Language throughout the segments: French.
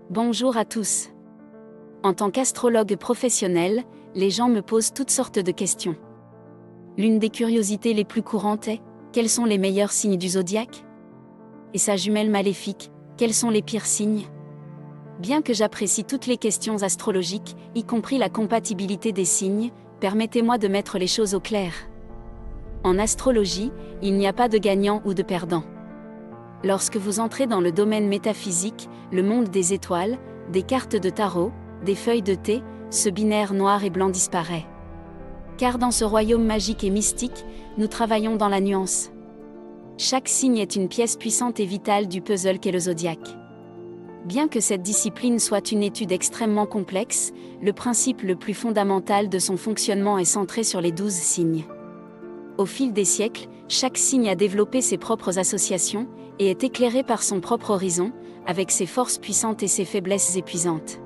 Bonjour à tous. En tant qu'astrologue professionnel, les gens me posent toutes sortes de questions. L'une des curiosités les plus courantes est: quels sont les meilleurs signes du zodiaque? Et sa jumelle maléfique, quels sont les pires signes? Bien que j'apprécie toutes les questions astrologiques, y compris la compatibilité des signes, permettez-moi de mettre les choses au clair. En astrologie, il n'y a pas de gagnant ou de perdant. Lorsque vous entrez dans le domaine métaphysique, le monde des étoiles, des cartes de tarot, des feuilles de thé, ce binaire noir et blanc disparaît. Car dans ce royaume magique et mystique, nous travaillons dans la nuance. Chaque signe est une pièce puissante et vitale du puzzle qu'est le zodiaque. Bien que cette discipline soit une étude extrêmement complexe, le principe le plus fondamental de son fonctionnement est centré sur les 12 signes. Au fil des siècles, chaque signe a développé ses propres associations, et est éclairé par son propre horizon, avec ses forces puissantes et ses faiblesses épuisantes.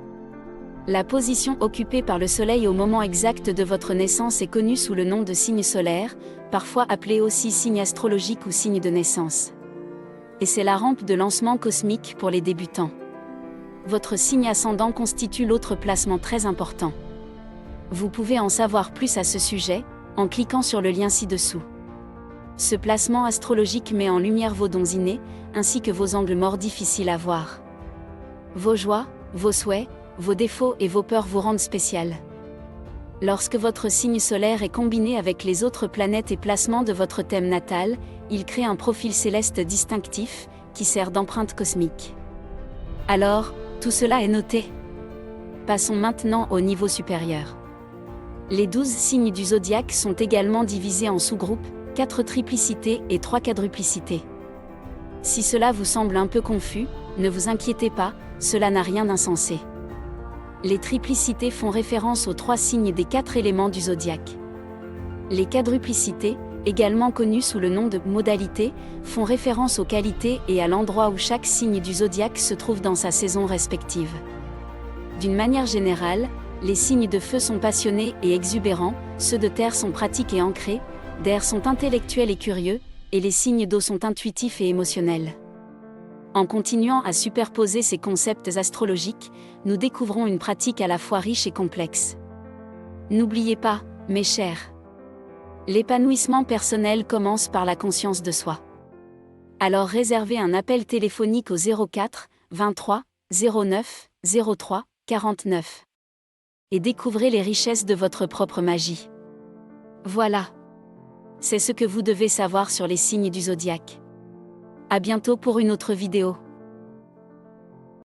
La position occupée par le Soleil au moment exact de votre naissance est connue sous le nom de signe solaire, parfois appelé aussi signe astrologique ou signe de naissance. Et c'est la rampe de lancement cosmique pour les débutants. Votre signe ascendant constitue l'autre placement très important. Vous pouvez en savoir plus à ce sujet, en cliquant sur le lien ci-dessous. Ce placement astrologique met en lumière vos dons innés, ainsi que vos angles morts difficiles à voir. Vos joies, vos souhaits, vos défauts et vos peurs vous rendent spécial. Lorsque votre signe solaire est combiné avec les autres planètes et placements de votre thème natal, il crée un profil céleste distinctif, qui sert d'empreinte cosmique. Alors, tout cela est noté. Passons maintenant au niveau supérieur. Les 12 signes du zodiaque sont également divisés en sous-groupes, 4 triplicités et 3 quadruplicités. Si cela vous semble un peu confus, ne vous inquiétez pas, cela n'a rien d'insensé. Les triplicités font référence aux 3 signes des 4 éléments du zodiaque. Les quadruplicités, également connues sous le nom de modalités, font référence aux qualités et à l'endroit où chaque signe du zodiaque se trouve dans sa saison respective. D'une manière générale, les signes de feu sont passionnés et exubérants, ceux de terre sont pratiques et ancrés, d'air sont intellectuels et curieux, et les signes d'eau sont intuitifs et émotionnels. En continuant à superposer ces concepts astrologiques, nous découvrons une pratique à la fois riche et complexe. N'oubliez pas, mes chers, l'épanouissement personnel commence par la conscience de soi. Alors réservez un appel téléphonique au 04 23 09 03 49 et découvrez les richesses de votre propre magie. Voilà. C'est ce que vous devez savoir sur les signes du zodiaque. À bientôt pour une autre vidéo.